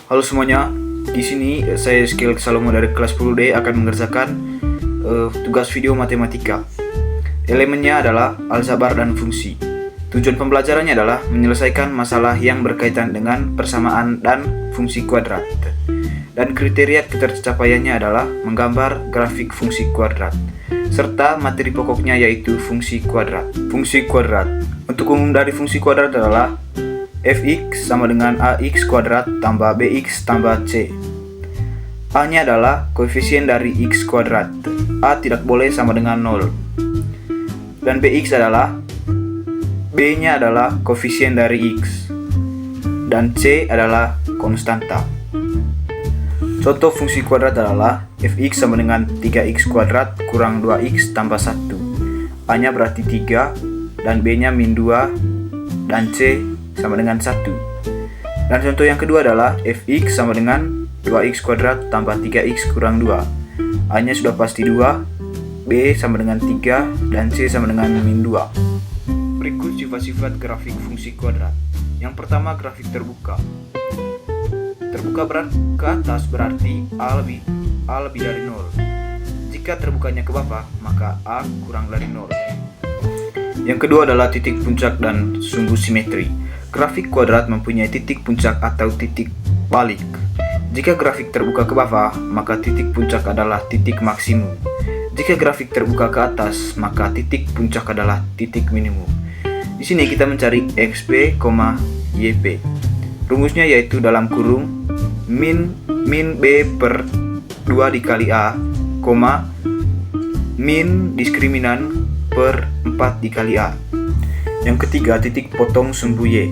Halo semuanya, di sini saya Skill Salomo dari kelas 10D akan mengerjakan tugas video matematika. Elemennya adalah aljabar dan fungsi. Tujuan pembelajarannya adalah menyelesaikan masalah yang berkaitan dengan persamaan dan fungsi kuadrat. Dan kriteria ketercapaiannya adalah menggambar grafik fungsi kuadrat, serta materi pokoknya yaitu fungsi kuadrat. Fungsi kuadrat. Untuk umum dari fungsi kuadrat adalah fx sama dengan ax kuadrat tambah bx tambah c. A-nya adalah koefisien dari x kuadrat. A tidak boleh sama dengan 0. Dan bx adalah B-nya adalah koefisien dari x. Dan c adalah konstanta. Contoh fungsi kuadrat adalah fx sama dengan 3x kuadrat kurang 2x tambah 1. A-nya berarti 3 dan B-nya min 2 dan c sama dengan 1. Dan contoh yang kedua adalah fx sama dengan 2x kuadrat tambah 3x kurang 2. A-nya sudah pasti 2, B sama dengan 3, dan C sama dengan min 2. Berikut sifat-sifat grafik fungsi kuadrat. Yang pertama, grafik terbuka. Terbuka ke atas berarti A lebih dari 0. Jika terbukanya ke bawah, maka A kurang dari 0. Yang kedua adalah titik puncak dan sumbu simetri. Grafik kuadrat mempunyai titik puncak atau titik balik. Jika grafik terbuka ke bawah, maka titik puncak adalah titik maksimum. Jika grafik terbuka ke atas, maka titik puncak adalah titik minimum. Di sini kita mencari xp, yp. Rumusnya yaitu dalam kurung min b per 2 dikali a, min diskriminan per 4 dikali a. Yang ketiga, titik potong sumbu y.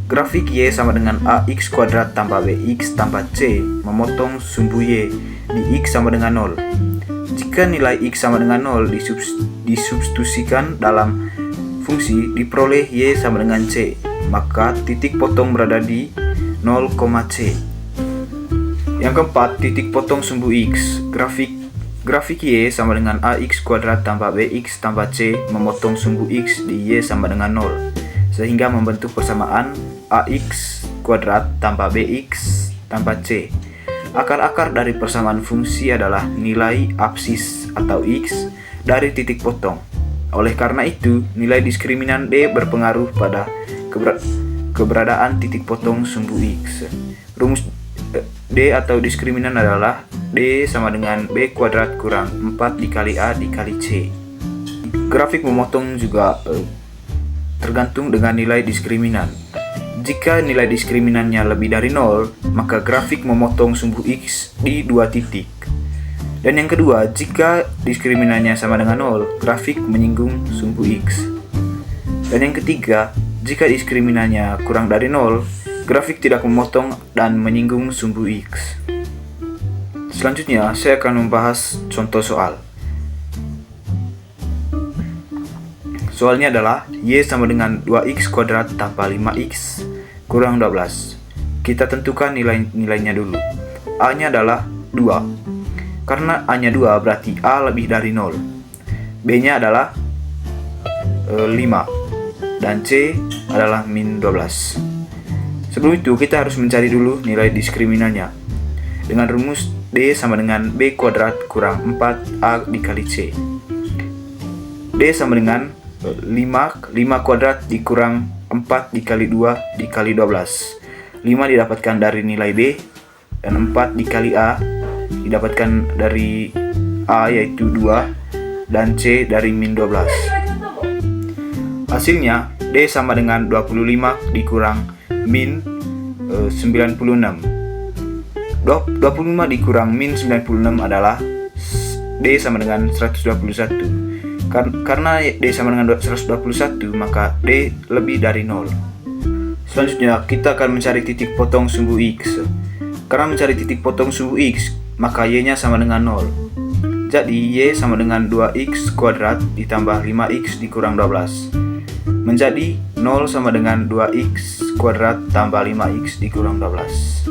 Grafik y sama dengan ax kuadrat tambah bx tambah c memotong sumbu y di x sama dengan 0. Jika nilai x sama dengan 0 disubstitusikan dalam fungsi, diperoleh y sama dengan c, maka titik potong berada di 0, c. Yang keempat, titik potong sumbu x. Grafik y sama dengan ax kuadrat tambah bx tambah c memotong sumbu x di y sama dengan 0, sehingga membentuk persamaan ax kuadrat tambah bx tambah c. Akar-akar dari persamaan fungsi adalah nilai absis atau x dari titik potong. Oleh karena itu, nilai diskriminan d berpengaruh pada keberadaan titik potong sumbu x. Rumus d atau diskriminan adalah d sama dengan b kuadrat kurang 4 dikali a dikali c. Grafik memotong juga tergantung dengan nilai diskriminan. Jika nilai diskriminannya lebih dari 0, maka grafik memotong sumbu x di 2 titik. Dan yang kedua, jika diskriminannya sama dengan 0, grafik menyinggung sumbu x. Dan yang ketiga, jika diskriminannya kurang dari 0, grafik tidak memotong dan menyinggung sumbu x. Selanjutnya, saya akan membahas contoh soal. Soalnya adalah y sama dengan 2x kuadrat tambah 5x kurang 12. Kita tentukan nilainya dulu. A-nya adalah 2. Karena A-nya 2 berarti A lebih dari 0. B-nya adalah 5. Dan C adalah min 12. Sebelum itu kita harus mencari dulu nilai diskriminannya. Dengan rumus D sama dengan B kuadrat kurang 4A dikali C. D sama dengan 5 kuadrat dikurang 4 dikali 2 dikali 12. 5 didapatkan dari nilai B, dan 4 dikali A didapatkan dari A yaitu 2, dan C dari min 12. Hasilnya D sama dengan 25 dikurang min 96. 25 dikurang min 96 adalah D sama dengan 121. Karena D sama dengan 121, maka D lebih dari 0. Selanjutnya, kita akan mencari titik potong sumbu x. Karena mencari titik potong sumbu x, maka y-nya sama dengan 0. Jadi, y sama dengan 2x kuadrat ditambah 5x dikurang 12. Menjadi 0 sama dengan 2x kuadrat tambah 5x dikurang 12.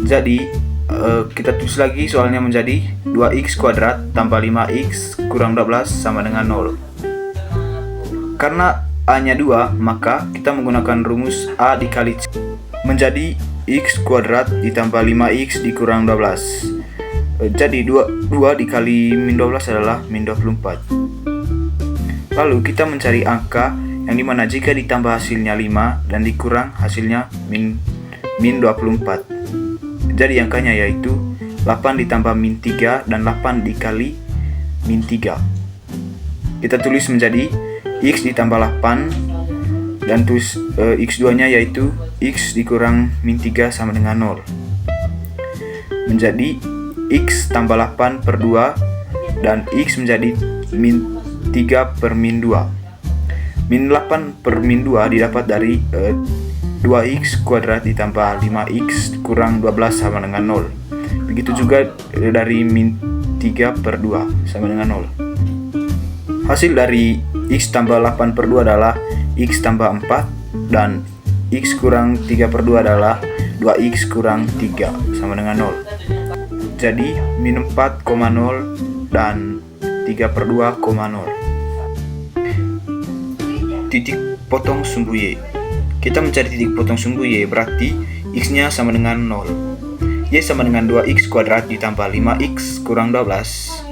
Jadi, kita tulis lagi soalnya menjadi 2x kuadrat tambah 5x kurang 12 sama dengan 0. Karena A-nya 2, maka kita menggunakan rumus A dikali C. Menjadi X kuadrat ditambah 5X dikurang 12. Jadi 2 dikali min 12 adalah min 24. Lalu kita mencari angka yang dimana jika ditambah hasilnya 5 dan dikurang hasilnya min 24. Jadi angkanya yaitu 8 ditambah min 3 dan 8 dikali min 3. Kita tulis menjadi X ditambah 8 dan tulis X2 nya yaitu X dikurang min 3 sama dengan 0. Menjadi X tambah 8 per 2 dan X menjadi min 3 per min 2. Min 8 per min 2 didapat dari 2X kuadrat ditambah 5X kurang 12 sama dengan 0. Begitu juga dari min 3 per 2 sama dengan 0. Hasil dari X tambah 8 per 2 adalah X tambah 4 dan X kurang 3 per 2 adalah 2X kurang 3 sama dengan 0. Jadi min 4,0 dan 3 per 2,0. Titik potong sumbu Y. Kita mencari titik potong sumbu Y, berarti X nya sama dengan 0. Y sama dengan 2X kuadrat ditambah 5X kurang 12.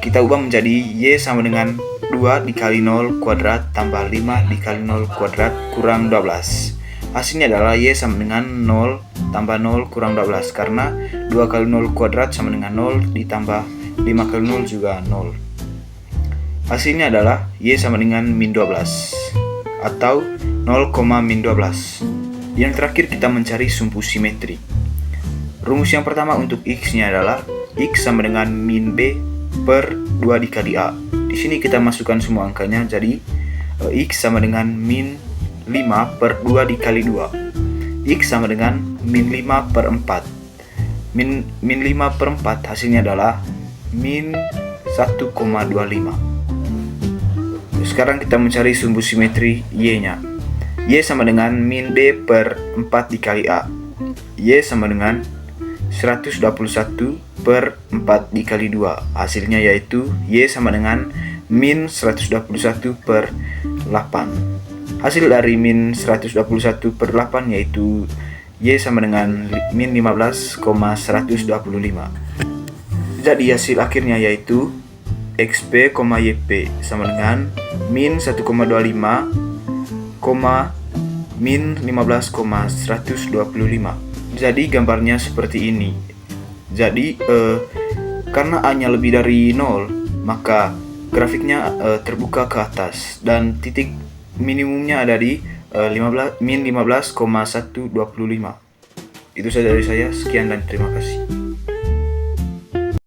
Kita ubah menjadi Y sama dengan 2 dikali 0 kuadrat tambah 5 dikali 0 kuadrat kurang 12. Hasilnya adalah Y sama dengan 0 tambah 0 kurang 12, karena 2 kali 0 kuadrat sama dengan 0 ditambah 5 kali 0 juga 0. Hasilnya adalah Y sama dengan min 12 atau 0, min 12. Yang terakhir kita mencari sumbu simetri. Rumus yang pertama untuk X nya adalah X sama dengan min B per 2 dikali A. Di sini kita masukkan semua angkanya, jadi X sama dengan min 5 per 2 dikali 2. X sama dengan min 5 per 4. Min 5 per 4 hasilnya adalah min 1,25. Sekarang kita mencari sumbu simetri Y nya. Y sama dengan min D per 4 dikali A. Y sama dengan 121 per 4 dikali 2. Hasilnya yaitu Y sama dengan min 121 per 8. Hasil dari min 121 per 8 yaitu Y sama dengan min 15,125. Jadi hasil akhirnya yaitu XP, YP sama dengan min 1,25, min 15,125. Jadi gambarnya seperti ini. Jadi karena A-nya lebih dari 0, maka grafiknya terbuka ke atas dan titik minimumnya ada di min 15,125. Itu saja dari saya. Sekian dan terima kasih.